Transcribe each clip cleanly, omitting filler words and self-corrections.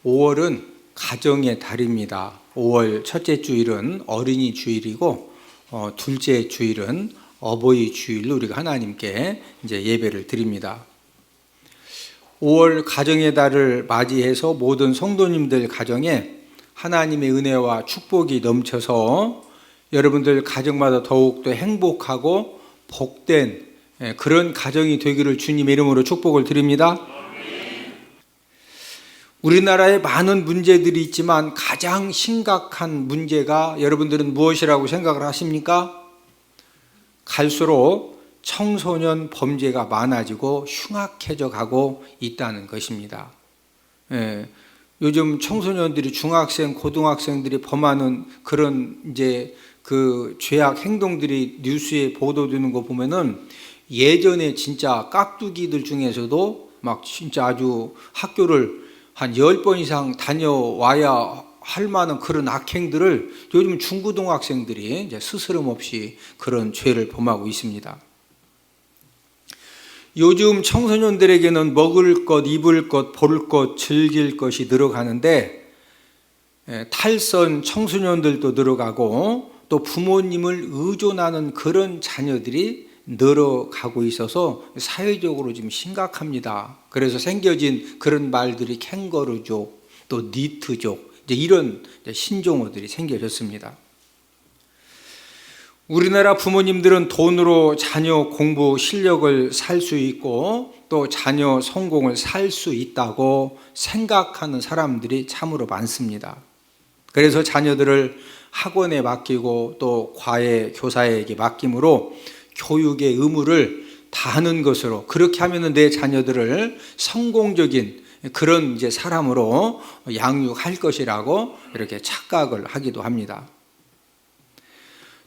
5월은 가정의 달입니다. 5월 첫째 주일은 어린이 주일이고 둘째 주일은 어버이 주일로 우리가 하나님께 이제 예배를 드립니다. 5월 가정의 달을 맞이해서 모든 성도님들 가정에 하나님의 은혜와 축복이 넘쳐서 여러분들 가정마다 더욱더 행복하고 복된 그런 가정이 되기를 주님의 이름으로 축복을 드립니다. 우리나라에 많은 문제들이 있지만 가장 심각한 문제가 여러분들은 무엇이라고 생각을 하십니까? 갈수록 청소년 범죄가 많아지고 흉악해져 가고 있다는 것입니다. 요즘 청소년들이 중학생, 고등학생들이 범하는 그런 이제 그 죄악 행동들이 뉴스에 보도되는 거 보면은 예전에 진짜 깍두기들 중에서도 막 진짜 아주 학교를 한 10번 이상 다녀와야 할 만한 그런 악행들을 요즘 중고등학생들이 이제 스스럼 없이 그런 죄를 범하고 있습니다. 요즘 청소년들에게는 먹을 것, 입을 것, 볼 것, 즐길 것이 늘어가는데 탈선 청소년들도 늘어가고 또 부모님을 의존하는 그런 자녀들이 늘어가고 있어서 사회적으로 좀 심각합니다. 그래서 생겨진 그런 말들이 캥거루족, 또 니트족, 이제 이런 신종어들이 생겨졌습니다. 우리나라 부모님들은 돈으로 자녀 공부 실력을 살 수 있고 또 자녀 성공을 살 수 있다고 생각하는 사람들이 참으로 많습니다. 그래서 자녀들을 학원에 맡기고 또 과외 교사에게 맡김으로 교육의 의무를 다하는 것으로, 그렇게 하면 내 자녀들을 성공적인 그런 이제 사람으로 양육할 것이라고 이렇게 착각을 하기도 합니다.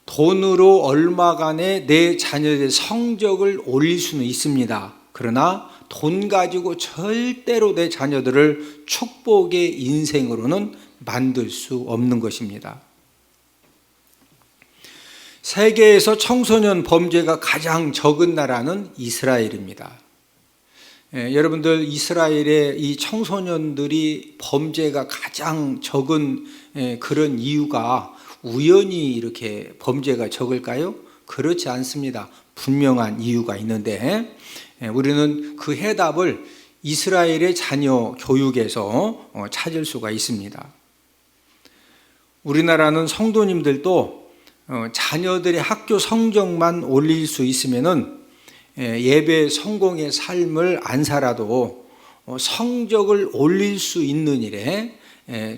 돈으로 얼마간의 내 자녀의 성적을 올릴 수는 있습니다. 그러나 돈 가지고 절대로 내 자녀들을 축복의 인생으로는 만들 수 없는 것입니다. 세계에서 청소년 범죄가 가장 적은 나라는 이스라엘입니다. 여러분들, 이스라엘의 이 청소년들이 범죄가 가장 적은 그런 이유가 우연히 이렇게 범죄가 적을까요? 그렇지 않습니다. 분명한 이유가 있는데 우리는 그 해답을 이스라엘의 자녀 교육에서 찾을 수가 있습니다. 우리나라는 성도님들도 자녀들의 학교 성적만 올릴 수 있으면은 예배 성공의 삶을 안 살아도 성적을 올릴 수 있는 일에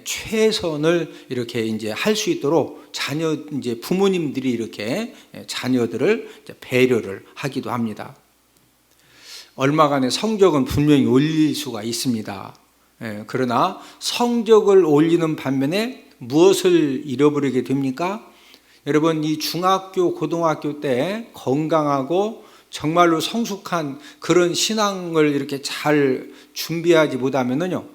최선을 이렇게 이제 할 수 있도록 자녀 이제 부모님들이 이렇게 자녀들을 이제 배려를 하기도 합니다. 얼마간의 성적은 분명히 올릴 수가 있습니다. 그러나 성적을 올리는 반면에 무엇을 잃어버리게 됩니까? 여러분, 이 중학교, 고등학교 때 건강하고 정말로 성숙한 그런 신앙을 이렇게 잘 준비하지 못하면은요,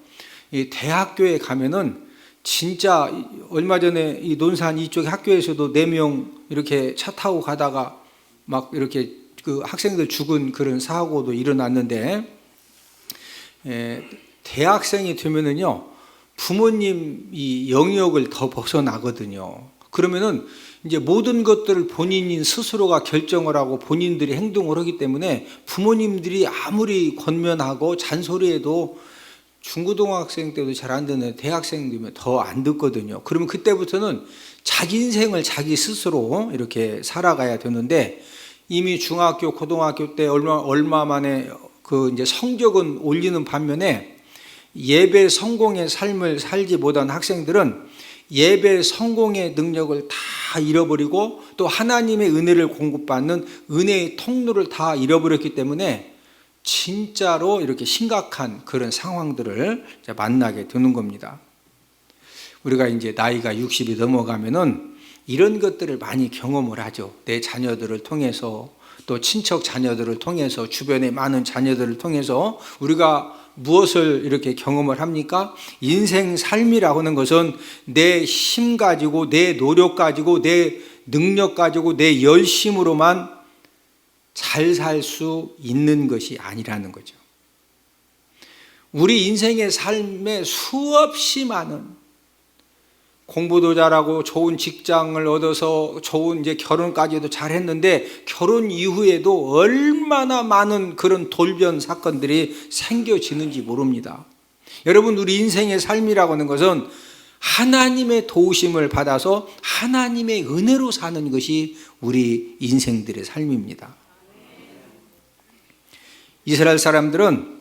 이 대학교에 가면은 진짜 얼마 전에 이 논산 이쪽 학교에서도 4명 이렇게 차 타고 가다가 막 이렇게 그 학생들 죽은 그런 사고도 일어났는데, 대학생이 되면은요, 부모님 이 영역을 더 벗어나거든요. 그러면은 이제 모든 것들을 본인인 스스로가 결정을 하고 본인들이 행동을 하기 때문에 부모님들이 아무리 권면하고 잔소리해도 중고등학생 때도 잘 안 듣는 대학생 되면 더 안 듣거든요. 그러면 그때부터는 자기 인생을 자기 스스로 이렇게 살아가야 되는데, 이미 중학교, 고등학교 때 얼마 만에 그 이제 성적은 올리는 반면에 예배 성공의 삶을 살지 못한 학생들은 예배 성공의 능력을 다 잃어버리고 또 하나님의 은혜를 공급받는 은혜의 통로를 다 잃어버렸기 때문에 진짜로 이렇게 심각한 그런 상황들을 만나게 되는 겁니다. 우리가 이제 나이가 60이 넘어가면은 이런 것들을 많이 경험을 하죠. 내 자녀들을 통해서, 또 친척 자녀들을 통해서, 주변의 많은 자녀들을 통해서 우리가 무엇을 이렇게 경험을 합니까? 인생 삶이라고 하는 것은 내 힘 가지고, 내 노력 가지고, 내 능력 가지고, 내 열심으로만 잘 살 수 있는 것이 아니라는 거죠. 우리 인생의 삶에 수없이 많은 공부도 잘하고 좋은 직장을 얻어서 좋은 이제 결혼까지도 잘했는데 결혼 이후에도 얼마나 많은 그런 돌변 사건들이 생겨지는지 모릅니다. 여러분, 우리 인생의 삶이라고 하는 것은 하나님의 도우심을 받아서 하나님의 은혜로 사는 것이 우리 인생들의 삶입니다. 이스라엘 사람들은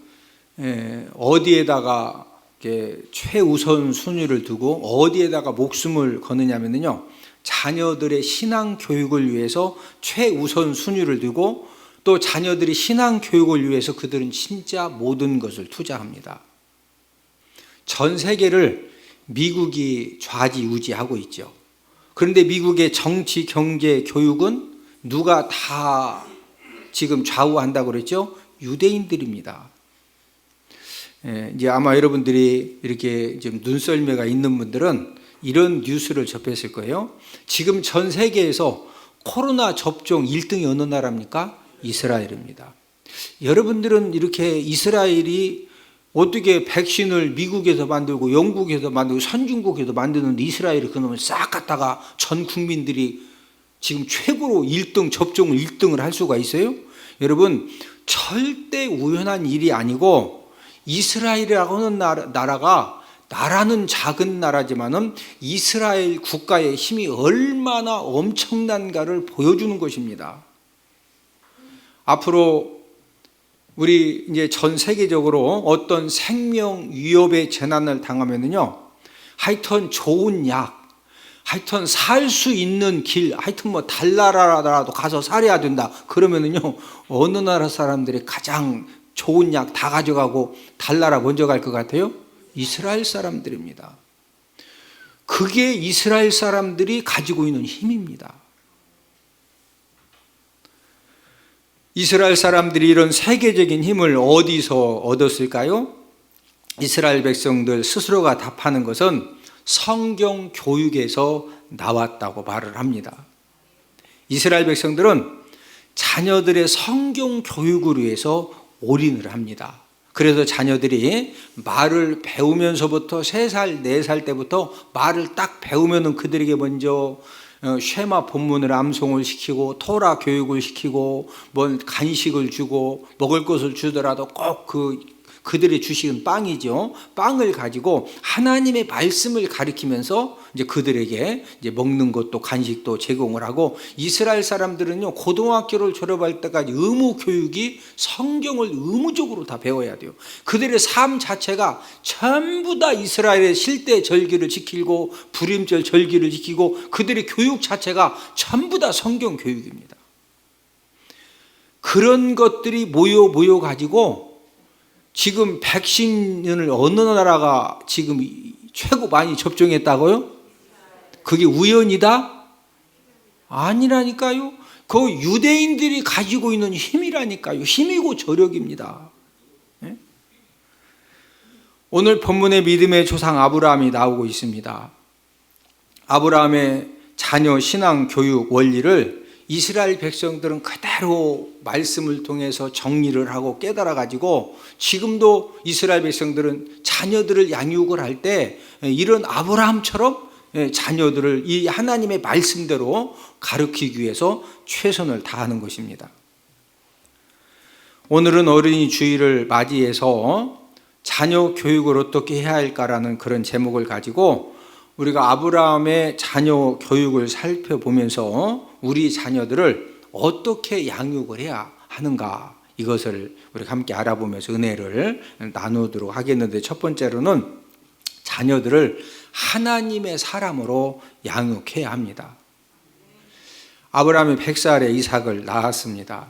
어디에다가 최우선 순위를 두고 어디에다가 목숨을 거느냐면요, 자녀들의 신앙 교육을 위해서 최우선 순위를 두고 또 자녀들이 신앙 교육을 위해서 그들은 진짜 모든 것을 투자합니다. 전 세계를 미국이 좌지우지하고 있죠. 그런데 미국의 정치, 경제, 교육은 누가 다 지금 좌우한다고 그랬죠? 유대인들입니다. 이제 아마 여러분들이 이렇게 좀 눈썰매가 있는 분들은 이런 뉴스를 접했을 거예요. 지금 전 세계에서 코로나 접종 1등이 어느 나라입니까? 이스라엘입니다. 여러분들은 이렇게 이스라엘이 어떻게 백신을 미국에서 만들고 영국에서 만들고 선진국에서 만드는데 이스라엘이 그놈을 싹 갖다가 전 국민들이 지금 최고로 1등 접종을 1등을 할 수가 있어요? 여러분, 절대 우연한 일이 아니고 이스라엘이라고 하는 나라는 작은 나라지만은 이스라엘 국가의 힘이 얼마나 엄청난가를 보여주는 것입니다. 앞으로 우리 이제 전 세계적으로 어떤 생명 위협의 재난을 당하면은요, 하여튼 좋은 약, 하여튼 살 수 있는 길, 하여튼 뭐 달나라라도 가서 살아야 된다. 그러면은요, 어느 나라 사람들이 가장 좋은 약 다 가져가고 달나라 먼저 갈 것 같아요? 이스라엘 사람들입니다. 그게 이스라엘 사람들이 가지고 있는 힘입니다. 이스라엘 사람들이 이런 세계적인 힘을 어디서 얻었을까요? 이스라엘 백성들 스스로가 답하는 것은 성경 교육에서 나왔다고 말을 합니다. 이스라엘 백성들은 자녀들의 성경 교육을 위해서 올인을 합니다. 그래서 자녀들이 말을 배우면서부터 3살, 4살 때부터 말을 딱 배우면은 그들에게 먼저 쉐마 본문을 암송을 시키고 토라 교육을 시키고 뭐 간식을 주고 먹을 것을 주더라도 꼭 그들이 주시는 빵이죠. 빵을 가지고 하나님의 말씀을 가리키면서 이제 그들에게 이제 먹는 것도 간식도 제공을 하고, 이스라엘 사람들은요, 고등학교를 졸업할 때까지 의무 교육이 성경을 의무적으로 다 배워야 돼요. 그들의 삶 자체가 전부 다 이스라엘의 실대 절기를 지키고 불임절 절기를 지키고 그들의 교육 자체가 전부 다 성경 교육입니다. 그런 것들이 모여 가지고 지금 백신을 어느 나라가 지금 최고 많이 접종했다고요? 그게 우연이다? 아니라니까요. 그 유대인들이 가지고 있는 힘이라니까요. 힘이고 저력입니다. 네? 오늘 본문의 믿음의 조상 아브라함이 나오고 있습니다. 아브라함의 자녀 신앙 교육 원리를 이스라엘 백성들은 그대로 말씀을 통해서 정리를 하고 깨달아 가지고 지금도 이스라엘 백성들은 자녀들을 양육을 할 때 이런 아브라함처럼 자녀들을 이 하나님의 말씀대로 가르치기 위해서 최선을 다하는 것입니다. 오늘은 어린이 주일을 맞이해서 자녀 교육을 어떻게 해야 할까라는 그런 제목을 가지고 우리가 아브라함의 자녀 교육을 살펴보면서 우리 자녀들을 어떻게 양육을 해야 하는가, 이것을 우리가 함께 알아보면서 은혜를 나누도록 하겠는데, 첫 번째로는 자녀들을 하나님의 사람으로 양육해야 합니다. 아브라함이 100살에 이삭을 낳았습니다.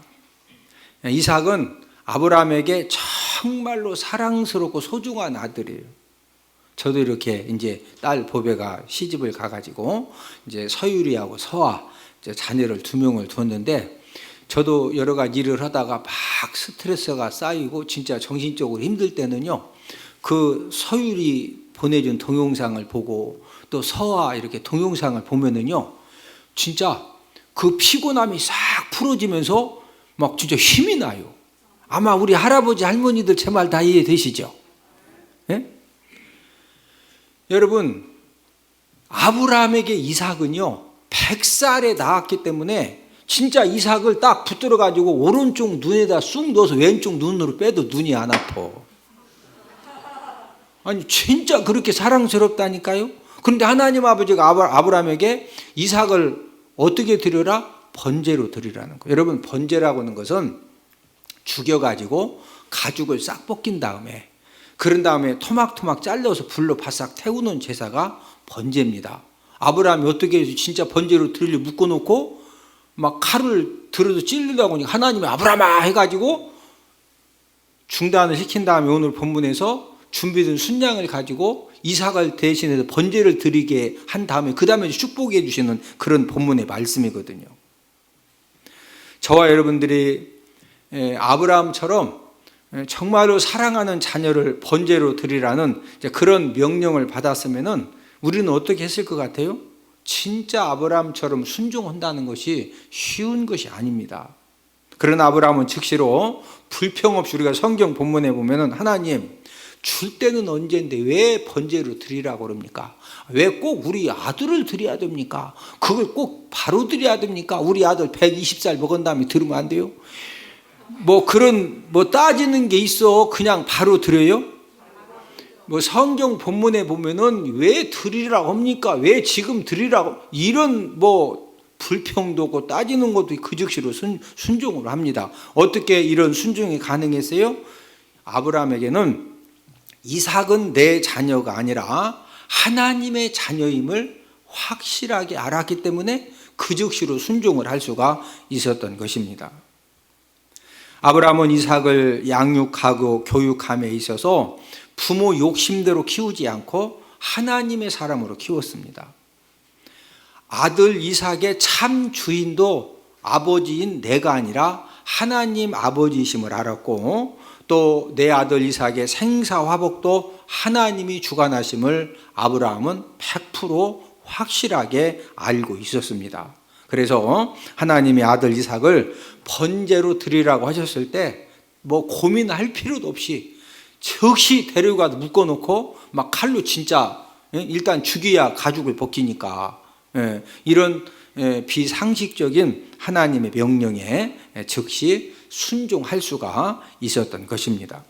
이삭은 아브라함에게 정말로 사랑스럽고 소중한 아들이에요. 저도 이렇게 이제 딸 보배가 시집을 가가지고 이제 서유리하고 서아 자녀를 2명을 뒀는데, 저도 여러 가지 일을 하다가 막 스트레스가 쌓이고 진짜 정신적으로 힘들 때는요, 그 서유리 보내준 동영상을 보고 또 서아 이렇게 동영상을 보면은요, 진짜 그 피곤함이 싹 풀어지면서 막 진짜 힘이 나요. 아마 우리 할아버지 할머니들 제 말 다 이해되시죠? 예? 여러분, 아브라함에게 이삭은요 100살에 낳았기 때문에 진짜 이삭을 딱 붙들어 가지고 오른쪽 눈에다 쑥 넣어서 왼쪽 눈으로 빼도 눈이 안 아파. 아니 진짜 그렇게 사랑스럽다니까요. 그런데 하나님 아버지가 아브라함에게 이삭을 어떻게 드려라? 번제로 드리라는 거예요. 여러분, 번제라고 하는 것은 죽여가지고 가죽을 싹 벗긴 다음에, 그런 다음에 토막토막 잘라서 불로 바싹 태우는 제사가 번제입니다. 아브라함이 어떻게 해서 진짜 번제로 드리려 묶어놓고 막 칼을 들어서 찔르려고 하니까 하나님이 아브라함아 해가지고 중단을 시킨 다음에 오늘 본문에서 준비된 순양을 가지고 이삭을 대신해서 번제를 드리게 한 다음에 그 다음에 축복해 주시는 그런 본문의 말씀이거든요. 저와 여러분들이 아브라함처럼 정말로 사랑하는 자녀를 번제로 드리라는 그런 명령을 받았으면은 우리는 어떻게 했을 것 같아요? 진짜 아브라함처럼 순종한다는 것이 쉬운 것이 아닙니다. 그러나 아브라함은 즉시로 불평 없이, 우리가 성경 본문에 보면은 하나님 줄 때는 언제인데 왜 번제로 드리라고 그럽니까? 왜 꼭 우리 아들을 드려야 됩니까? 그걸 꼭 바로 드려야 됩니까? 우리 아들 120살 먹은 다음에 드리면 안 돼요? 그런 따지는 게 있어. 그냥 바로 드려요? 성경 본문에 보면은 왜 드리라고 합니까? 왜 지금 드리라고? 이런 불평도 없고 따지는 것도 그 즉시로 순종을 합니다. 어떻게 이런 순종이 가능했어요? 아브라함에게는 이삭은 내 자녀가 아니라 하나님의 자녀임을 확실하게 알았기 때문에 그 즉시로 순종을 할 수가 있었던 것입니다. 아브라함은 이삭을 양육하고 교육함에 있어서 부모 욕심대로 키우지 않고 하나님의 사람으로 키웠습니다. 아들 이삭의 참 주인도 아버지인 내가 아니라 하나님 아버지이심을 알았고, 또 내 아들 이삭의 생사화복도 하나님이 주관하심을 아브라함은 100% 확실하게 알고 있었습니다. 그래서 하나님이 아들 이삭을 번제로 드리라고 하셨을 때 고민할 필요도 없이 즉시 데려가서 묶어놓고 막 칼로 진짜 일단 죽여야 가죽을 벗기니까, 이런 비상식적인 하나님의 명령에 즉시 순종할 수가 있었던 것입니다.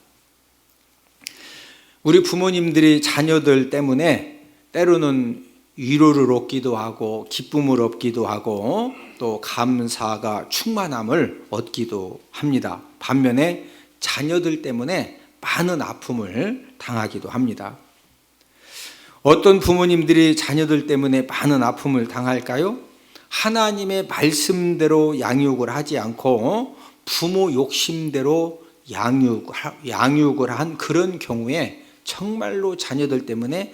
우리 부모님들이 자녀들 때문에 때로는 위로를 얻기도 하고 기쁨을 얻기도 하고 또 감사가 충만함을 얻기도 합니다. 반면에 자녀들 때문에 많은 아픔을 당하기도 합니다. 어떤 부모님들이 자녀들 때문에 많은 아픔을 당할까요? 하나님의 말씀대로 양육을 하지 않고 부모 욕심대로 양육을 한 그런 경우에 정말로 자녀들 때문에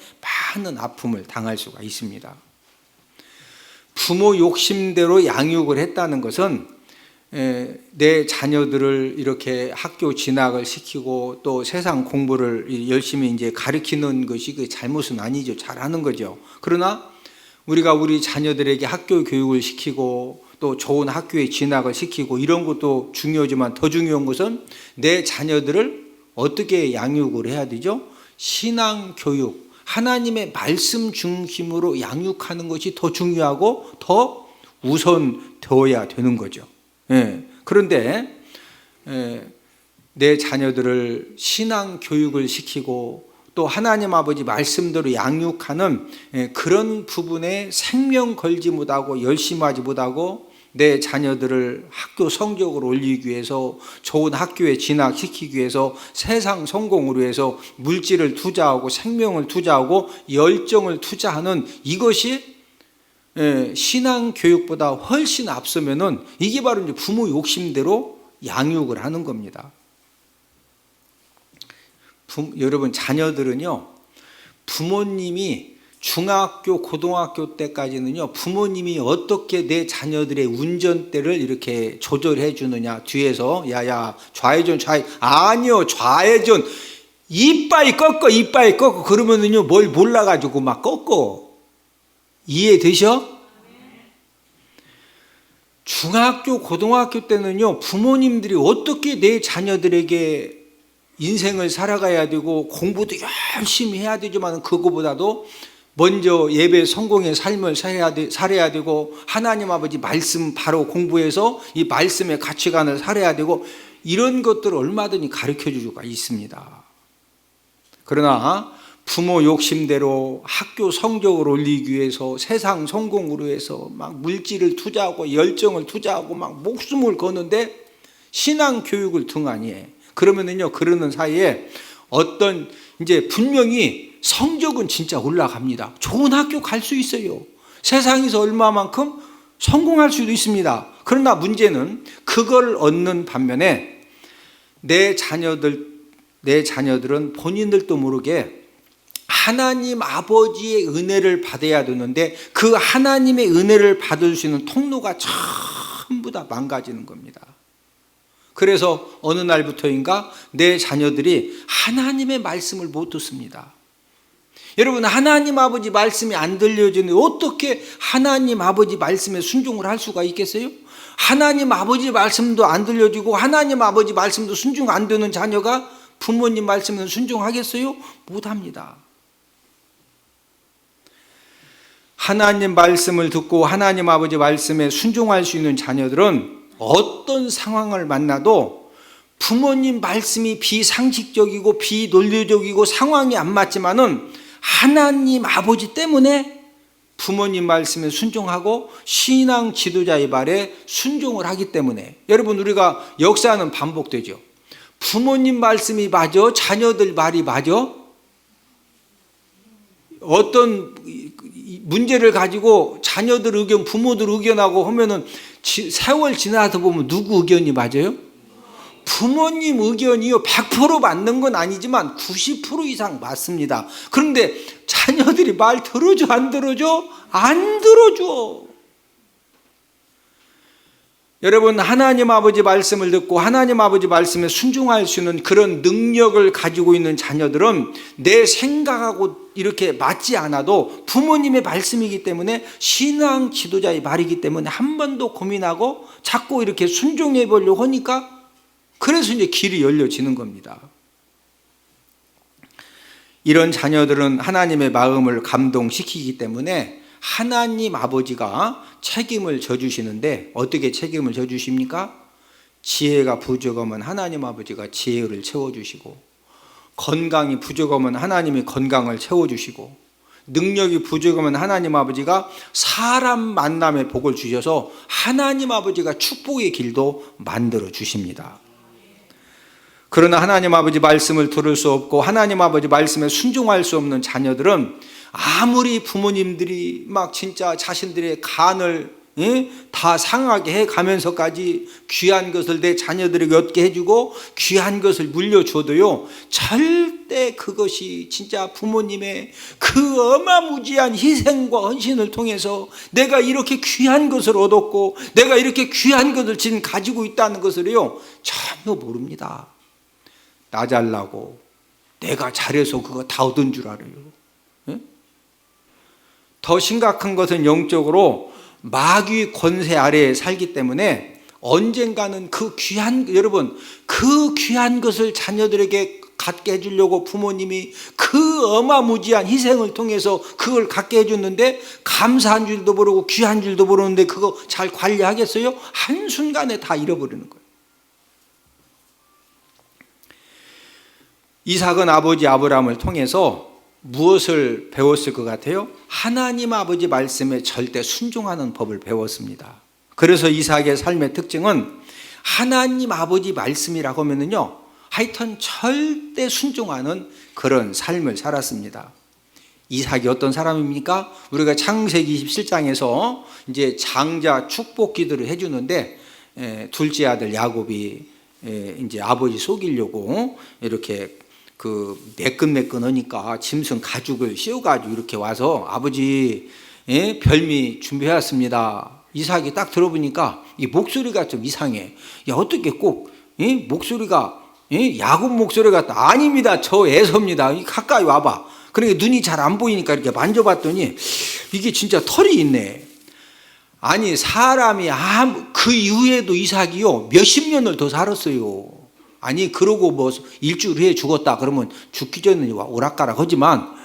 많은 아픔을 당할 수가 있습니다. 부모 욕심대로 양육을 했다는 것은 내 자녀들을 이렇게 학교 진학을 시키고 또 세상 공부를 열심히 이제 가르치는 것이 그 잘못은 아니죠. 잘하는 거죠. 그러나 우리가 우리 자녀들에게 학교 교육을 시키고 또 좋은 학교에 진학을 시키고 이런 것도 중요하지만 더 중요한 것은 내 자녀들을 어떻게 양육을 해야 되죠? 신앙 교육, 하나님의 말씀 중심으로 양육하는 것이 더 중요하고 더 우선되어야 되는 거죠. 그런데 내 자녀들을 신앙 교육을 시키고 또 하나님 아버지 말씀대로 양육하는 그런 부분에 생명 걸지 못하고 열심히 하지 못하고 내 자녀들을 학교 성적을 올리기 위해서 좋은 학교에 진학시키기 위해서 세상 성공을 위해서 물질을 투자하고 생명을 투자하고 열정을 투자하는 이것이 신앙 교육보다 훨씬 앞서면은 이게 바로 이제 부모 욕심대로 양육을 하는 겁니다. 여러분, 자녀들은요, 부모님이 중학교, 고등학교 때까지는요, 부모님이 어떻게 내 자녀들의 운전대를 이렇게 조절해 주느냐, 뒤에서, 야야, 좌회전, 아니요, 좌회전, 이빨 꺾어, 그러면은요, 뭘 몰라가지고 막 꺾어. 이해되셔? 중학교, 고등학교 때는요, 부모님들이 어떻게 내 자녀들에게 인생을 살아가야 되고 공부도 열심히 해야 되지만 그거보다도 먼저 예배 성공의 삶을 살아야 되고 하나님 아버지 말씀 바로 공부해서 이 말씀의 가치관을 살아야 되고 이런 것들을 얼마든지 가르쳐 줄 수가 있습니다. 그러나 부모 욕심대로 학교 성적을 올리기 위해서 세상 성공으로 해서 막 물질을 투자하고 열정을 투자하고 막 목숨을 거는데 신앙 교육을 등한히 해. 그러면은요, 그러는 사이에 어떤 이제 분명히 성적은 진짜 올라갑니다. 좋은 학교 갈 수 있어요. 세상에서 얼마만큼 성공할 수도 있습니다. 그러나 문제는 그걸 얻는 반면에 내 자녀들은 본인들도 모르게 하나님 아버지의 은혜를 받아야 되는데 그 하나님의 은혜를 받을 수 있는 통로가 전부 다 망가지는 겁니다. 그래서 어느 날부터인가 내 자녀들이 하나님의 말씀을 못 듣습니다. 여러분, 하나님 아버지 말씀이 안 들려지는데 어떻게 하나님 아버지 말씀에 순종을 할 수가 있겠어요? 하나님 아버지 말씀도 안 들려지고 하나님 아버지 말씀도 순종 안 되는 자녀가 부모님 말씀은 순종하겠어요? 못합니다. 하나님 말씀을 듣고 하나님 아버지 말씀에 순종할 수 있는 자녀들은 어떤 상황을 만나도 부모님 말씀이 비상식적이고 비논리적이고 상황이 안 맞지만은 하나님 아버지 때문에 부모님 말씀에 순종하고 신앙 지도자의 말에 순종을 하기 때문에 여러분, 우리가 역사는 반복되죠. 부모님 말씀이 맞아? 자녀들 말이 맞아? 어떤 문제를 가지고 자녀들 의견, 부모들 의견하고 하면은 세월 지나서 보면 누구 의견이 맞아요? 부모님 의견이요 100% 맞는 건 아니지만 90% 이상 맞습니다. 그런데 자녀들이 말 들어줘 안 들어줘? 안 들어줘. 여러분, 하나님 아버지 말씀을 듣고 하나님 아버지 말씀에 순종할 수 있는 그런 능력을 가지고 있는 자녀들은 내 생각하고 이렇게 맞지 않아도 부모님의 말씀이기 때문에 신앙 지도자의 말이기 때문에 한 번도 고민하고 자꾸 이렇게 순종해 보려고 하니까 그래서 이제 길이 열려지는 겁니다. 이런 자녀들은 하나님의 마음을 감동시키기 때문에 하나님 아버지가 책임을 져주시는데 어떻게 책임을 져주십니까? 지혜가 부족하면 하나님 아버지가 지혜를 채워주시고, 건강이 부족하면 하나님이 건강을 채워주시고, 능력이 부족하면 하나님 아버지가 사람 만남의 복을 주셔서 하나님 아버지가 축복의 길도 만들어 주십니다. 그러나 하나님 아버지 말씀을 들을 수 없고 하나님 아버지 말씀에 순종할 수 없는 자녀들은 아무리 부모님들이 막 진짜 자신들의 간을 다 상하게 해가면서까지 귀한 것을 내 자녀들에게 얻게 해주고 귀한 것을 물려줘도요, 절대 그것이 진짜 부모님의 그 어마무지한 희생과 헌신을 통해서 내가 이렇게 귀한 것을 얻었고 내가 이렇게 귀한 것을 지금 가지고 있다는 것을요 전혀 모릅니다. 나 잘나고 내가 잘해서 그거 다 얻은 줄 알아요. 더 심각한 것은 영적으로 마귀 권세 아래에 살기 때문에 언젠가는 그 귀한, 여러분, 그 귀한 것을 자녀들에게 갖게 해주려고 부모님이 그 어마무지한 희생을 통해서 그걸 갖게 해줬는데 감사한 줄도 모르고 귀한 줄도 모르는데 그거 잘 관리하겠어요? 한순간에 다 잃어버리는 거예요. 이삭은 아버지 아브라함을 통해서 무엇을 배웠을 것 같아요? 하나님 아버지 말씀에 절대 순종하는 법을 배웠습니다. 그래서 이삭의 삶의 특징은 하나님 아버지 말씀이라고 하면은요, 하여튼 절대 순종하는 그런 삶을 살았습니다. 이삭이 어떤 사람입니까? 우리가 창세기 27장에서 이제 장자 축복 기도를 해주는데 둘째 아들 야곱이 이제 아버지 속이려고 이렇게 그 매끈매끈하니까 짐승 가죽을 씌워가지고 이렇게 와서 아버지 별미 준비해왔습니다. 이삭이 딱 들어보니까 이 목소리가 좀 이상해. 야, 어떻게 꼭 목소리가 야곱 목소리 같다. 아닙니다. 저 에서입니다. 가까이 와봐. 그러니까 눈이 잘 안 보이니까 이렇게 만져봤더니 이게 진짜 털이 있네. 아니 사람이 그 이후에도 이삭이요 몇십 년을 더 살았어요. 아니 그러고 뭐 일주일 후에 죽었다 그러면 죽기 전에 오락가락 하지만,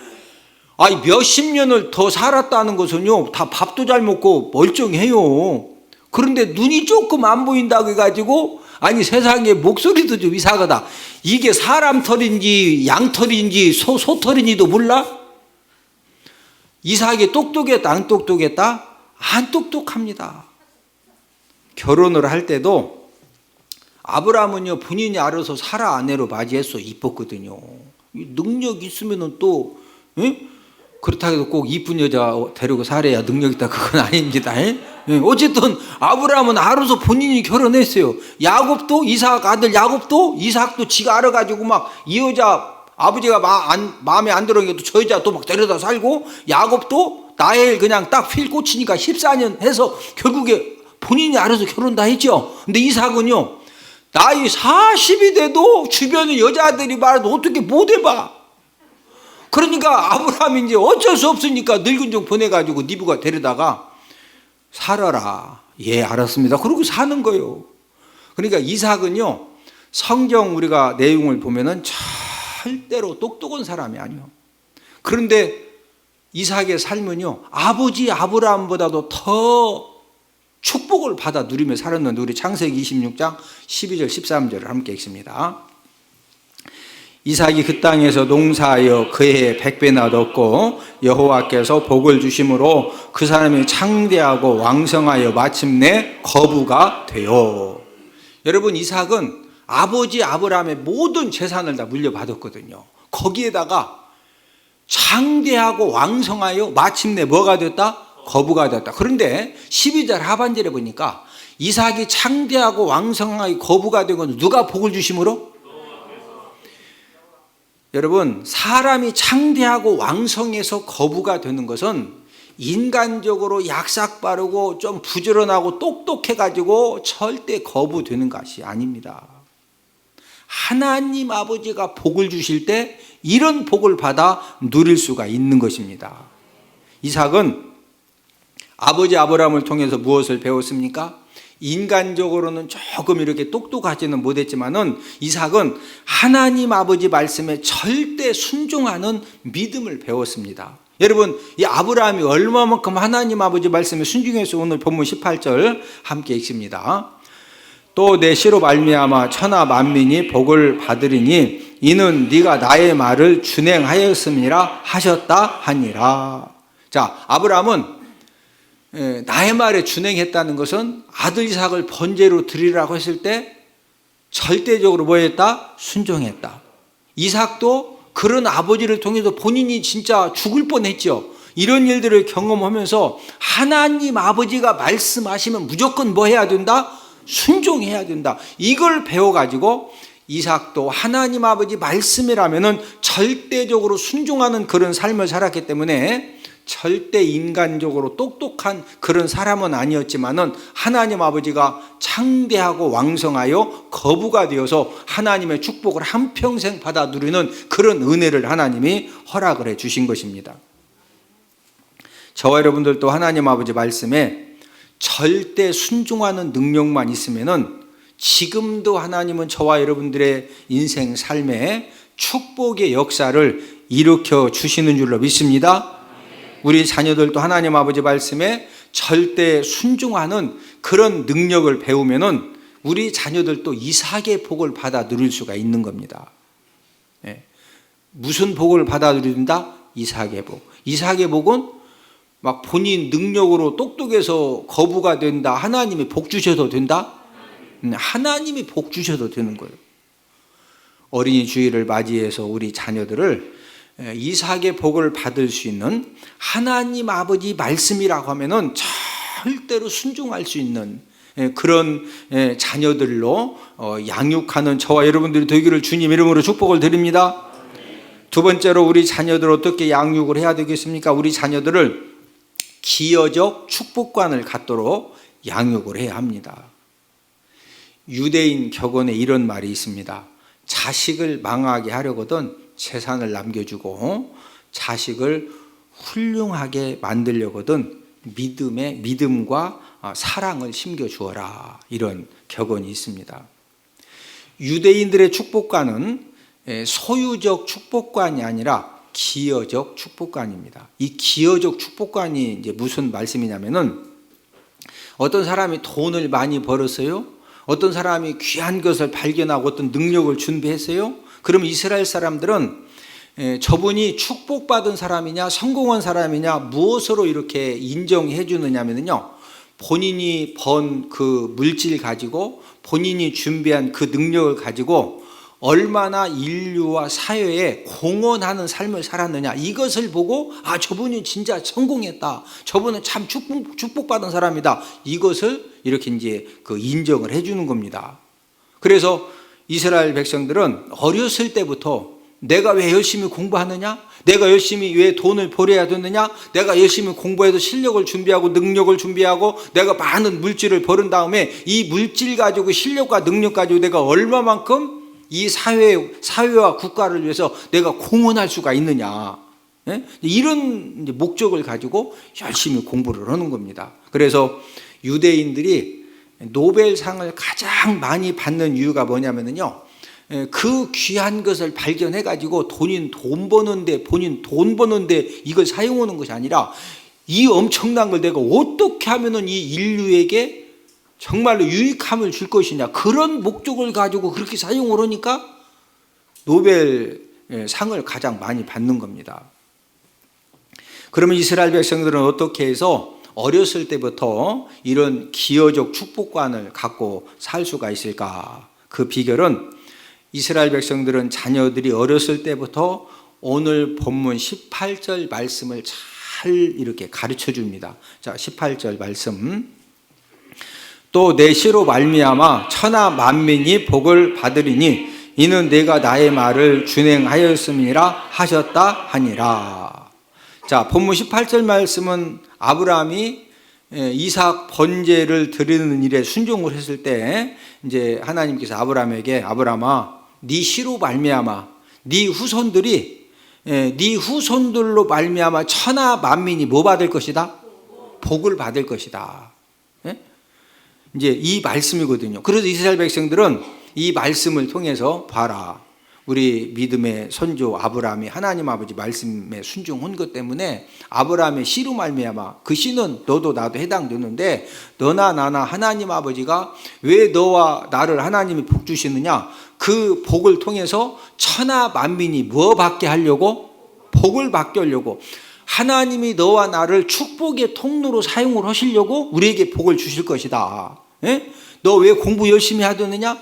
아니 몇십 년을 더 살았다는 것은요 다 밥도 잘 먹고 멀쩡해요. 그런데 눈이 조금 안 보인다고 해가지고 아니 세상에 목소리도 좀 이상하다. 이게 사람 털인지 양 털인지 소 털인지도 몰라? 이삭이 똑똑했다 안 똑똑했다? 안 똑똑합니다. 결혼을 할 때도 아브라함은요 본인이 알아서 사라 아내로 맞이했어. 이뻤거든요. 능력 있으면은 또 그렇다고 해도 꼭 이쁜 여자 데리고 살아야 능력 있다 그건 아닙니다. 어쨌든 아브라함은 알아서 본인이 결혼했어요. 야곱도 이삭 아들 야곱도 이삭도 지가 알아가지고 막 이 여자 아버지가 마음에 안 들어도 저 여자 또 막 데려다 살고, 야곱도 나엘 그냥 딱 필 꽂히니까 14년 해서 결국에 본인이 알아서 결혼 다 했죠. 근데 이삭은요 나이 40이 돼도 주변에 여자들이 말해도 어떻게 못 해봐. 그러니까 아브라함이 이제 어쩔 수 없으니까 늙은 종 보내가지고 니브가 데려다가 살아라. 예, 알았습니다. 그러고 사는 거예요. 그러니까 이삭은요 성경 우리가 내용을 보면은 절대로 똑똑한 사람이 아니에요. 그런데 이삭의 삶은요 아버지 아브라함보다도 더 축복을 받아 누리며 살았는데, 우리 창세기 26장 12절 13절을 함께 읽습니다. 이삭이 그 땅에서 농사하여 그의 100배나 얻었고 여호와께서 복을 주심으로 그 사람이 창대하고 왕성하여 마침내 거부가 되어. 여러분 이삭은 아버지 아브라함의 모든 재산을 다 물려받았거든요. 거기에다가 창대하고 왕성하여 마침내 뭐가 됐다? 거부가 됐다. 그런데 12절 하반절에 보니까 이삭이 창대하고 왕성하게 거부가 된 건 누가 복을 주심으로? 여러분 사람이 창대하고 왕성해서 거부가 되는 것은 인간적으로 약삭빠르고 좀 부지런하고 똑똑해가지고 절대 거부되는 것이 아닙니다. 하나님 아버지가 복을 주실 때 이런 복을 받아 누릴 수가 있는 것입니다. 이삭은 아버지 아브라함을 통해서 무엇을 배웠습니까? 인간적으로는 조금 이렇게 똑똑하지는 못했지만은 이삭은 하나님 아버지 말씀에 절대 순종하는 믿음을 배웠습니다. 여러분 이 아브라함이 얼마만큼 하나님 아버지 말씀에 순종해서 오늘 본문 18절 함께 읽습니다. 또 내 씨로 말미암아 천하 만민이 복을 받으리니 이는 네가 나의 말을 준행하였음이라 하셨다 하니라. 자, 아브라함은 나의 말에 준행했다는 것은 아들 이삭을 번제로 드리라고 했을 때 절대적으로 뭐 했다? 순종했다. 이삭도 그런 아버지를 통해서 본인이 진짜 죽을 뻔했죠. 이런 일들을 경험하면서 하나님 아버지가 말씀하시면 무조건 뭐 해야 된다? 순종해야 된다. 이걸 배워가지고 이삭도 하나님 아버지 말씀이라면은 절대적으로 순종하는 그런 삶을 살았기 때문에 절대 인간적으로 똑똑한 그런 사람은 아니었지만은 하나님 아버지가 창대하고 왕성하여 거부가 되어서 하나님의 축복을 한평생 받아 누리는 그런 은혜를 하나님이 허락을 해 주신 것입니다. 저와 여러분들도 하나님 아버지 말씀에 절대 순종하는 능력만 있으면은 지금도 하나님은 저와 여러분들의 인생 삶에 축복의 역사를 일으켜 주시는 줄로 믿습니다. 우리 자녀들도 하나님 아버지 말씀에 절대 순종하는 그런 능력을 배우면은 우리 자녀들도 이삭의 복을 받아 누릴 수가 있는 겁니다. 무슨 복을 받아 누린다? 이삭의 복. 이삭의 복은 막 본인 능력으로 똑똑해서 거부가 된다. 하나님이 복 주셔도 된다? 하나님이 복 주셔도 되는 거예요. 어린이 주일을 맞이해서 우리 자녀들을 이삭의 복을 받을 수 있는 하나님 아버지 말씀이라고 하면은 절대로 순종할 수 있는 그런 자녀들로 양육하는 저와 여러분들이 되기를 주님 이름으로 축복을 드립니다. 두 번째로 우리 자녀들 어떻게 양육을 해야 되겠습니까? 우리 자녀들을 기여적 축복관을 갖도록 양육을 해야 합니다. 유대인 격언에 이런 말이 있습니다. 자식을 망하게 하려거든 재산을 남겨주고 자식을 훌륭하게 만들려거든 믿음과 사랑을 심겨주어라. 이런 격언이 있습니다. 유대인들의 축복관은 소유적 축복관이 아니라 기여적 축복관입니다. 이 기여적 축복관이 이제 무슨 말씀이냐면은 어떤 사람이 돈을 많이 벌었어요. 어떤 사람이 귀한 것을 발견하고 어떤 능력을 준비했어요. 그럼 이스라엘 사람들은 저분이 축복받은 사람이냐 성공한 사람이냐 무엇으로 이렇게 인정해 주느냐면요, 본인이 번 그 물질 가지고 본인이 준비한 그 능력을 가지고 얼마나 인류와 사회에 공헌하는 삶을 살았느냐, 이것을 보고 아, 저분이 진짜 성공했다, 저분은 참 축복받은 사람이다, 이것을 이렇게 이제 그 인정을 해주는 겁니다. 그래서 이스라엘 백성들은 어렸을 때부터 내가 왜 열심히 공부하느냐, 내가 열심히 왜 돈을 벌어야 되느냐, 내가 열심히 공부해서 실력을 준비하고 능력을 준비하고 내가 많은 물질을 벌은 다음에 이 물질 가지고 실력과 능력 가지고 내가 얼마만큼 이 사회와 국가를 위해서 내가 공헌할 수가 있느냐, 이런 목적을 가지고 열심히 공부를 하는 겁니다. 그래서 유대인들이 노벨상을 가장 많이 받는 이유가 뭐냐면요, 그 귀한 것을 발견해 가지고 본인 돈 버는데 이걸 사용하는 것이 아니라 이 엄청난 걸 내가 어떻게 하면은 이 인류에게 정말로 유익함을 줄 것이냐, 그런 목적을 가지고 그렇게 사용을 하니까 노벨상을 가장 많이 받는 겁니다. 그러면 이스라엘 백성들은 어떻게 해서 어렸을 때부터 이런 기여적 축복관을 갖고 살 수가 있을까? 그 비결은 이스라엘 백성들은 자녀들이 어렸을 때부터 오늘 본문 18절 말씀을 잘 이렇게 가르쳐 줍니다. 자, 18절 말씀. 또 내 씨로 말미암아 천하 만민이 복을 받으리니 이는 내가 나의 말을 준행하였음이라 하셨다 하니라. 자, 본문 18절 말씀은 아브라함이 이삭 번제를 드리는 일에 순종을 했을 때 이제 하나님께서 아브라함에게 아브라함아, 네 씨로 말미암아 네 후손들로 말미암아 천하 만민이 뭐 받을 것이다? 복을 받을 것이다. 이제 이 말씀이거든요. 그래서 이스라엘 백성들은 이 말씀을 통해서 봐라, 우리 믿음의 선조 아브라함이 하나님 아버지 말씀에 순종한 것 때문에 아브라함의 씨로 말미암아, 그 씨는 너도 나도 해당되는데 너나 나나 하나님 아버지가 왜 너와 나를 하나님이 복 주시느냐, 그 복을 통해서 천하 만민이 뭐 받게 하려고? 복을 받게 하려고. 하나님이 너와 나를 축복의 통로로 사용을 하시려고 우리에게 복을 주실 것이다. 너 왜 공부 열심히 하느냐?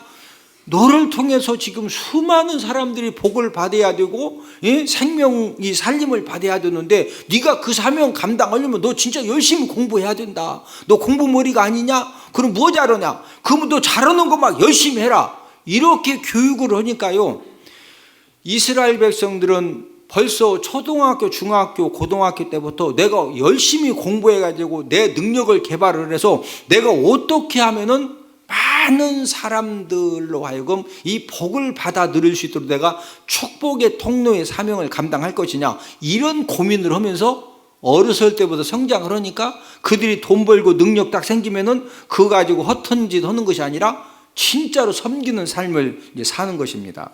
너를 통해서 지금 수많은 사람들이 복을 받아야 되고 생명이 살림을 받아야 되는데 네가 그 사명 감당하려면 너 진짜 열심히 공부해야 된다. 너 공부머리가 아니냐? 그럼 뭐 잘하냐? 그러면 너 잘하는 거 막 열심히 해라. 이렇게 교육을 하니까요, 이스라엘 백성들은 벌써 초등학교, 중학교, 고등학교 때부터 내가 열심히 공부해가지고 내 능력을 개발을 해서 내가 어떻게 하면은 많은 사람들로 하여금 이 복을 받아 들일 수 있도록 내가 축복의 통로의 사명을 감당할 것이냐, 이런 고민을 하면서 어렸을 때부터 성장을 하니까 그들이 돈 벌고 능력 딱 생기면은 그거 가지고 허튼 짓 하는 것이 아니라 진짜로 섬기는 삶을 이제 사는 것입니다.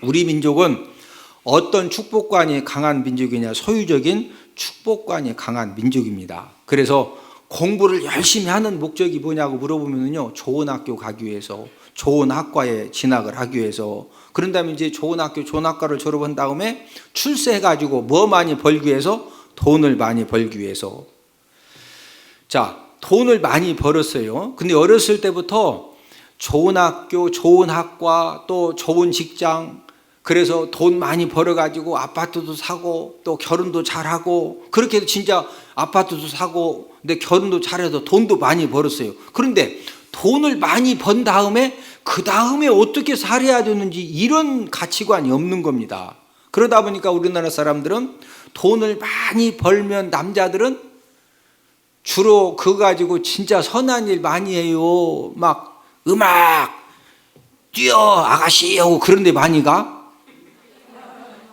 우리 민족은 어떤 축복관이 강한 민족이냐, 소유적인 축복관이 강한 민족입니다. 그래서 공부를 열심히 하는 목적이 뭐냐고 물어보면요, 좋은 학교 가기 위해서, 좋은 학과에 진학을 하기 위해서, 그런 다음에 이제 좋은 학교, 좋은 학과를 졸업한 다음에 출세해가지고 뭐 많이 벌기 위해서? 돈을 많이 벌기 위해서. 자, 돈을 많이 벌었어요. 근데 어렸을 때부터 좋은 학교, 좋은 학과, 또 좋은 직장, 그래서 돈 많이 벌어가지고 아파트도 사고 또 결혼도 잘하고, 그렇게 해서 진짜 아파트도 사고 근데 결혼도 잘해서 돈도 많이 벌었어요. 그런데 돈을 많이 번 다음에 그 다음에 어떻게 살아야 되는지 이런 가치관이 없는 겁니다. 그러다 보니까 우리나라 사람들은 돈을 많이 벌면 남자들은 주로 그거 가지고 진짜 선한 일 많이 해요. 막 음악 뛰어 아가씨 하고 그런 데 많이 가.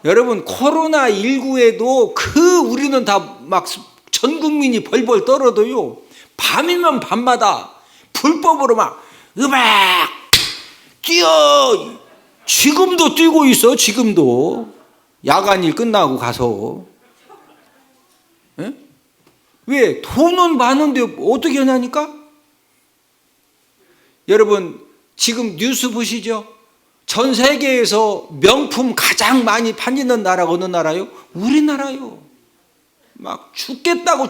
여러분, 코로나19에도 우리는 다 막 전 국민이 벌벌 떨어도요, 밤이면 밤마다 불법으로 막 음악 뛰어. 지금도 뛰고 있어. 지금도 야간일 끝나고 가서. 예? 왜? 돈은 많은데 어떻게 하냐니까? 여러분 지금 뉴스 보시죠? 전 세계에서 명품 가장 많이 팔리는 나라가 어느 나라요? 우리나라요. 막 죽겠다고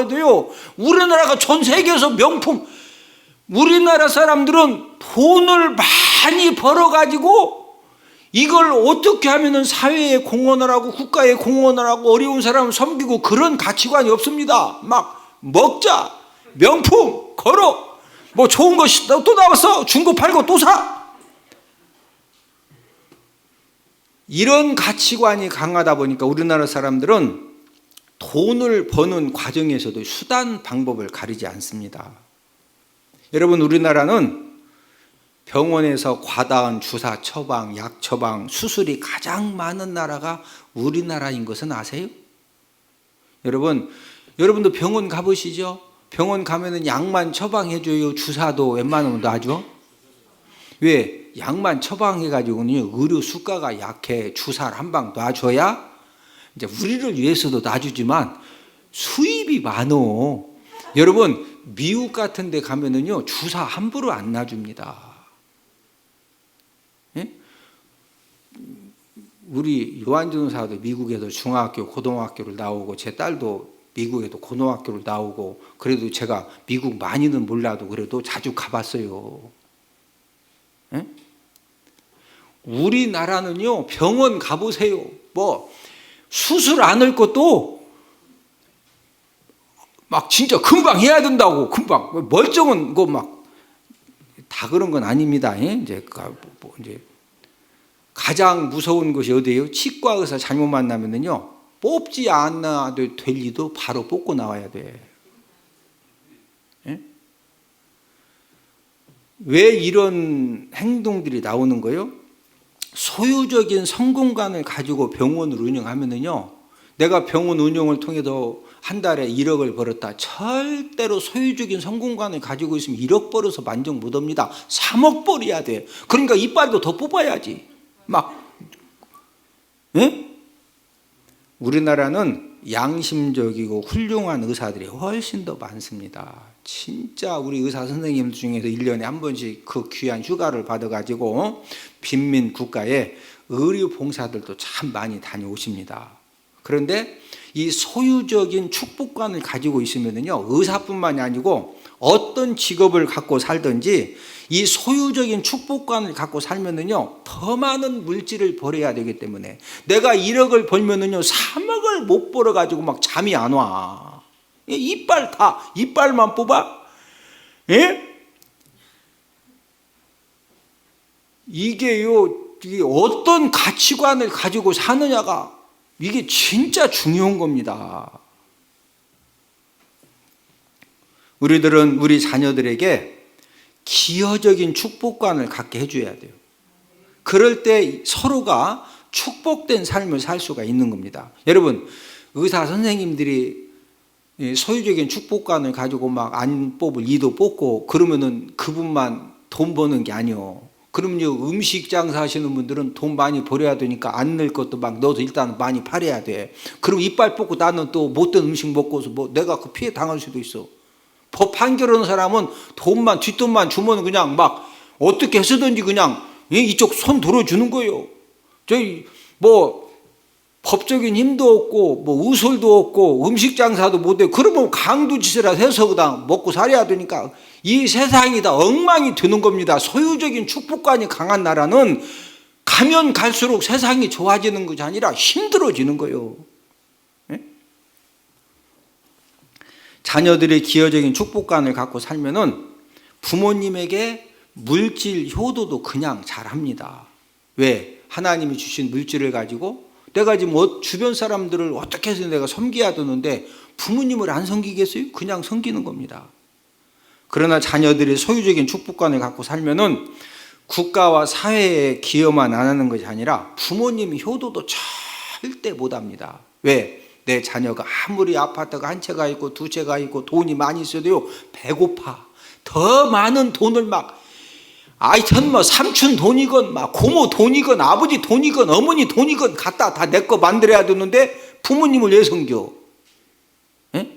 해도요, 우리나라가 전 세계에서 명품. 우리나라 사람들은 돈을 많이 벌어가지고 이걸 어떻게 하면 사회에 공헌을 하고 국가에 공헌을 하고 어려운 사람을 섬기고 그런 가치관이 없습니다. 막 먹자, 명품, 걸어, 뭐 좋은 거 또 나왔어, 중고 팔고 또 사. 이런 가치관이 강하다 보니까 우리나라 사람들은 돈을 버는 과정에서도 수단 방법을 가리지 않습니다. 여러분 우리나라는 병원에서 과다한 주사 처방, 약 처방, 수술이 가장 많은 나라가 우리나라인 것은 아세요? 여러분도 병원 가보시죠? 병원 가면은 약만 처방해줘요? 주사도 웬만하면 놔줘? 왜? 약만 처방해가지고는 의료 수가가 약해. 주사를 한 방 놔줘야 이제 우리를 위해서도 놔주지만 수입이 많어. 여러분 미국 같은 데 가면은요 주사 함부로 안 놔줍니다. 예? 우리 요한전 사도 미국에도 중학교 고등학교를 나오고 제 딸도 미국에도 고등학교를 나오고 그래도 제가 미국 많이는 몰라도 그래도 자주 가봤어요. 예? 우리나라는요 병원 가보세요. 뭐 수술 안 할 것도 막 진짜 금방 해야 된다고. 금방 멀쩡한 거 막 다 그런 건 아닙니다. 이제 가장 무서운 것이 어디예요? 치과 의사 잘못 만나면은요 뽑지 않아도 될 리도 바로 뽑고 나와야 돼. 예? 왜 이런 행동들이 나오는 거예요? 소유적인 성공관을 가지고 병원을 운영하면은요, 내가 병원 운영을 통해서 한 달에 1억을 벌었다. 절대로 소유적인 성공관을 가지고 있으면 1억 벌어서 만족 못합니다. 3억 벌어야 돼. 그러니까 이빨도 더 뽑아야지. 막, 예? 우리나라는 양심적이고 훌륭한 의사들이 훨씬 더 많습니다. 진짜 우리 의사 선생님들 중에서 1년에 한 번씩 그 귀한 휴가를 받아가지고 빈민 국가에 의료 봉사들도 참 많이 다녀오십니다. 그런데 이 소유적인 축복관을 가지고 있으면요, 의사뿐만이 아니고 어떤 직업을 갖고 살든지 이 소유적인 축복관을 갖고 살면은요, 더 많은 물질을 벌어야 되기 때문에 내가 1억을 벌면은요, 3억을 못 벌어가지고 막 잠이 안 와. 이빨만 뽑아? 예? 이게요, 이게 어떤 가치관을 가지고 사느냐가 이게 진짜 중요한 겁니다. 우리들은 우리 자녀들에게 기여적인 축복관을 갖게 해줘야 돼요. 그럴 때 서로가 축복된 삶을 살 수가 있는 겁니다. 여러분, 의사 선생님들이 소유적인 축복관을 가지고 막 안 뽑을 이도 뽑고 그러면은 그분만 돈 버는 게 아니요. 그럼요, 음식 장사 하시는 분들은 돈 많이 벌어야 되니까 안 넣을 것도 막 넣어서 일단 많이 팔아야 돼. 그럼 이빨 뽑고 나는 또 못된 음식 먹고서 뭐 내가 그 피해 당할 수도 있어. 법 판결하는 사람은 뒷돈만 주면 그냥 막 어떻게 해서든지 그냥 이쪽 손 들어주는 거예요. 저희 뭐 법적인 힘도 없고 뭐 의술도 없고 음식 장사도 못해. 그러면 강도짓이라 해서 그냥 먹고 살아야 되니까 이 세상이 다 엉망이 되는 겁니다. 소유적인 축복관이 강한 나라는 가면 갈수록 세상이 좋아지는 것이 아니라 힘들어지는 거예요. 네? 자녀들의 기여적인 축복관을 갖고 살면은 부모님에게 물질 효도도 그냥 잘합니다. 왜? 하나님이 주신 물질을 가지고 내가 지금 주변 사람들을 어떻게 해서 내가 섬겨야 되는데 부모님을 안 섬기겠어요? 그냥 섬기는 겁니다. 그러나 자녀들이 소유적인 축복관을 갖고 살면은 국가와 사회에 기여만 안 하는 것이 아니라 부모님 효도도 절대 못 합니다. 왜? 내 자녀가 아무리 아파트가 한 채가 있고 두 채가 있고 돈이 많이 있어도요, 배고파. 더 많은 돈을 막 하여튼 뭐 삼촌 돈이건 막 고모 돈이건 아버지 돈이건 어머니 돈이건 갖다 다 내 거 만들어야 되는데 부모님을 왜 섬겨? 예?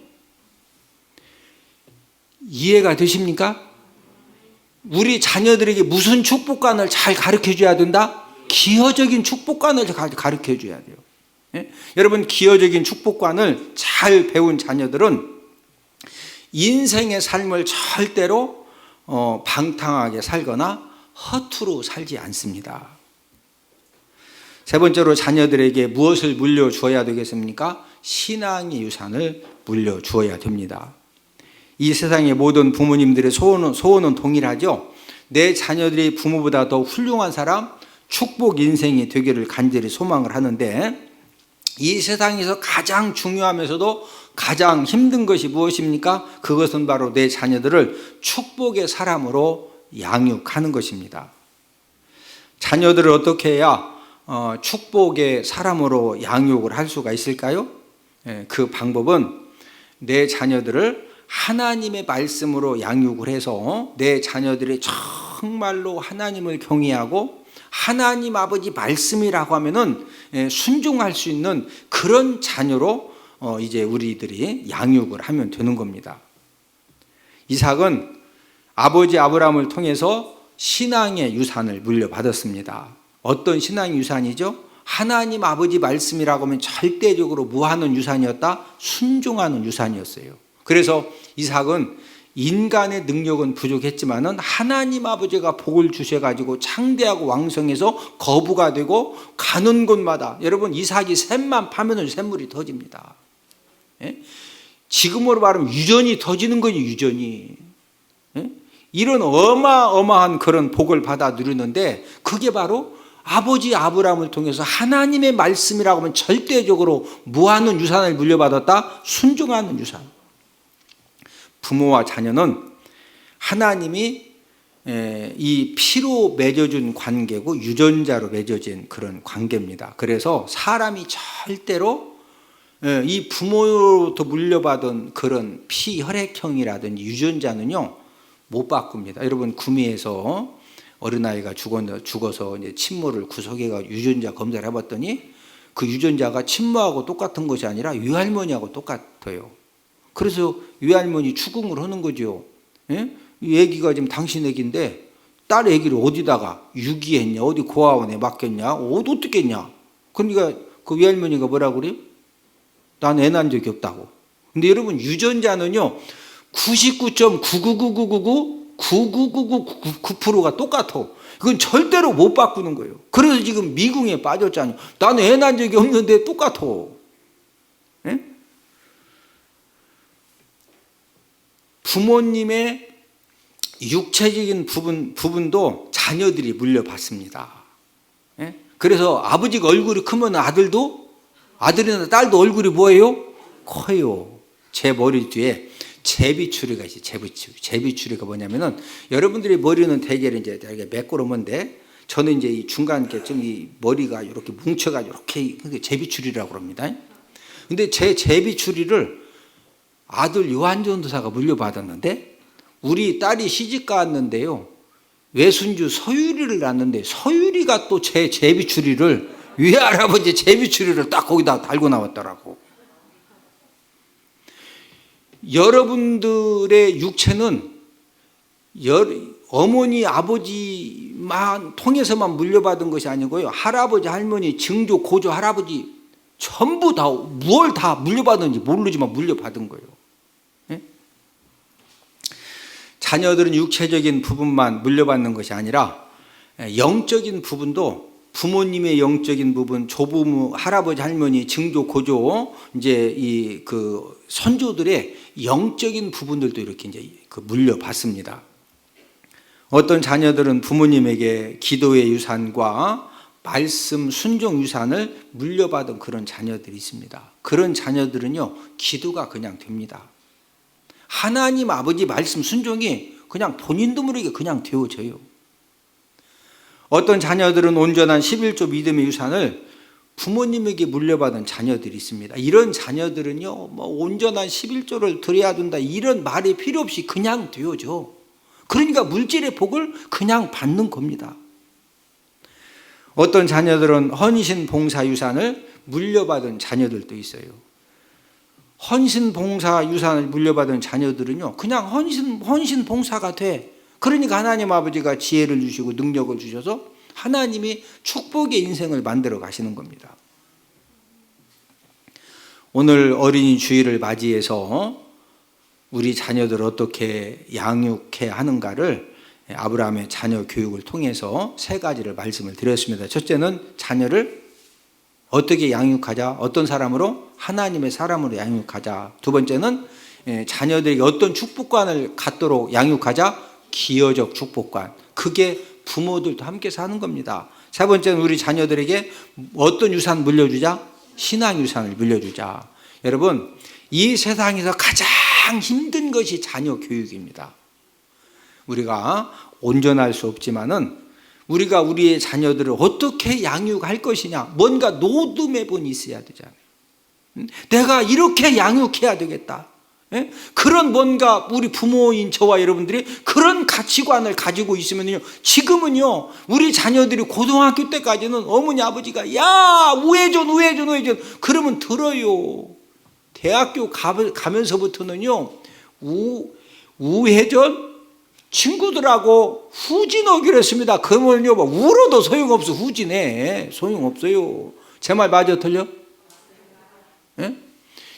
이해가 되십니까? 우리 자녀들에게 무슨 축복관을 잘 가르쳐 줘야 된다? 기여적인 축복관을 가르쳐 줘야 돼요. 예? 여러분, 기여적인 축복관을 잘 배운 자녀들은 인생의 삶을 절대로 방탕하게 살거나 허투루 살지 않습니다. 세 번째로 자녀들에게 무엇을 물려주어야 되겠습니까? 신앙의 유산을 물려주어야 됩니다. 이 세상의 모든 부모님들의 소원은 동일하죠. 내 자녀들이 부모보다 더 훌륭한 사람, 축복 인생이 되기를 간절히 소망을 하는데, 이 세상에서 가장 중요하면서도 가장 힘든 것이 무엇입니까? 그것은 바로 내 자녀들을 축복의 사람으로 양육하는 것입니다. 자녀들을 어떻게 해야 축복의 사람으로 양육을 할 수가 있을까요? 그 방법은 내 자녀들을 하나님의 말씀으로 양육을 해서 내 자녀들이 정말로 하나님을 경외하고 하나님 아버지 말씀이라고 하면은 순종할 수 있는 그런 자녀로 이제 우리들이 양육을 하면 되는 겁니다. 이삭은 아버지 아브라함을 통해서 신앙의 유산을 물려받았습니다. 어떤 신앙의 유산이죠? 하나님 아버지 말씀이라고 하면 절대적으로 무하는 유산이었다? 순종하는 유산이었어요. 그래서 이삭은 인간의 능력은 부족했지만은 하나님 아버지가 복을 주셔가지고 창대하고 왕성해서 거부가 되고 가는 곳마다, 여러분, 이삭이 샘만 파면은 샘물이 터집니다. 예? 지금으로 말하면 유전이 터지는 거지, 유전이. 예? 이런 어마어마한 그런 복을 받아 누리는데, 그게 바로 아버지 아브라함을 통해서 하나님의 말씀이라고 하면 절대적으로 무하는 유산을 물려받았다? 순종하는 유산. 부모와 자녀는 하나님이 이 피로 맺어준 관계고 유전자로 맺어진 그런 관계입니다. 그래서 사람이 절대로 이 부모로부터 물려받은 그런 피 혈액형이라든지 유전자는요 못 바꿉니다. 여러분, 구미에서 어린아이가 죽어서 이제 친모를 구속해가 유전자 검사를 해봤더니 그 유전자가 친모하고 똑같은 것이 아니라 외할머니하고 똑같아요. 그래서 외할머니 추궁을 하는 거죠. 예? 이 애기가 지금 당신 애기인데 딸 애기를 어디다가 유기했냐, 어디 고아원에 맡겼냐, 어떻게 했냐. 그러니까 그 외할머니가 뭐라고 그래요? 난 애 낳은 적이 없다고. 근데 여러분, 유전자는요 99.99999999999%가 똑같아. 그건 절대로 못 바꾸는 거예요. 그래서 지금 미궁에 빠졌잖아요. 나는 애 낳은 적이 없는데 똑같아. 예? 부모님의 육체적인 부분도 자녀들이 물려받습니다. 예? 그래서 아버지가 얼굴이 크면 아들이나 딸도 얼굴이 뭐예요? 커요. 제 머리 뒤에 제비추리가 있어요. 제비추리가 뭐냐면은, 여러분들이 머리는 대개는 이제 되게 매끄러운데, 저는 이제 이 중간쯤 이 머리가 이렇게 뭉쳐가지고 이렇게 제비추리라고 합니다. 근데 제 제비추리를 아들 요한전도사가 물려받았는데, 우리 딸이 시집 갔는데요 외손주 서유리를 낳았는데, 서유리가 또 제 제비추리를, 외할아버지 제비추리를 딱 거기다 달고 나왔더라고. 여러분들의 육체는 어머니 아버지만 통해서만 물려받은 것이 아니고요, 할아버지 할머니 증조 고조 할아버지 전부 다 뭘 다 물려받은지 모르지만 물려받은 거예요. 자녀들은 육체적인 부분만 물려받는 것이 아니라 영적인 부분도, 부모님의 영적인 부분, 조부모, 할아버지, 할머니, 증조, 고조, 이제 이 그 선조들의 영적인 부분들도 이렇게 이제 그 물려받습니다. 어떤 자녀들은 부모님에게 기도의 유산과 말씀 순종 유산을 물려받은 그런 자녀들이 있습니다. 그런 자녀들은요 기도가 그냥 됩니다. 하나님 아버지 말씀 순종이 그냥 본인도 모르게 그냥 되어져요. 어떤 자녀들은 온전한 11조 믿음의 유산을 부모님에게 물려받은 자녀들이 있습니다. 이런 자녀들은요 온전한 11조를 드려야 된다 이런 말이 필요 없이 그냥 되어져. 그러니까 물질의 복을 그냥 받는 겁니다. 어떤 자녀들은 헌신 봉사 유산을 물려받은 자녀들도 있어요. 헌신 봉사 유산을 물려받은 자녀들은요, 그냥 헌신 봉사가 돼. 그러니까 하나님 아버지가 지혜를 주시고 능력을 주셔서 하나님이 축복의 인생을 만들어 가시는 겁니다. 오늘 어린이 주일을 맞이해서 우리 자녀들을 어떻게 양육해야 하는가를 아브라함의 자녀 교육을 통해서 세 가지를 말씀을 드렸습니다. 첫째는 자녀를 어떻게 양육하자? 어떤 사람으로? 하나님의 사람으로 양육하자. 두 번째는 자녀들에게 어떤 축복관을 갖도록 양육하자? 기여적 축복관. 그게 부모들도 함께 사는 겁니다. 세 번째는 우리 자녀들에게 어떤 유산 물려주자? 신앙 유산을 물려주자. 여러분, 이 세상에서 가장 힘든 것이 자녀 교육입니다. 우리가 온전할 수 없지만은 우리가 우리의 자녀들을 어떻게 양육할 것이냐, 뭔가 노드맵은 있어야 되잖아요. 내가 이렇게 양육해야 되겠다. 그런 뭔가 우리 부모인 저와 여러분들이 그런 가치관을 가지고 있으면요, 지금은요 우리 자녀들이 고등학교 때까지는 어머니 아버지가 야 우회전 그러면 들어요. 대학교 가면서부터는요 우회전 친구들하고 후진하기로 했습니다. 그러면요 울어도 소용없어. 후진해 소용없어요. 제 말 맞아 틀려?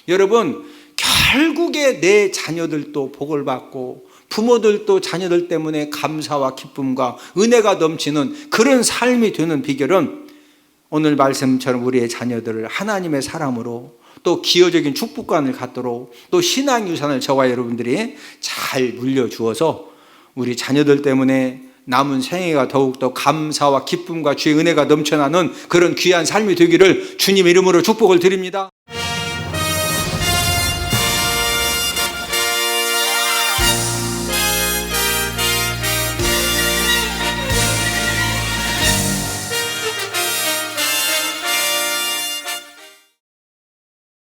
여러분, 결국에 내 자녀들도 복을 받고 부모들도 자녀들 때문에 감사와 기쁨과 은혜가 넘치는 그런 삶이 되는 비결은 오늘 말씀처럼 우리의 자녀들을 하나님의 사람으로 또 기여적인 축복관을 갖도록 또 신앙유산을 저와 여러분들이 잘 물려주어서 우리 자녀들 때문에 남은 생애가 더욱더 감사와 기쁨과 주의 은혜가 넘쳐나는 그런 귀한 삶이 되기를 주님 이름으로 축복을 드립니다.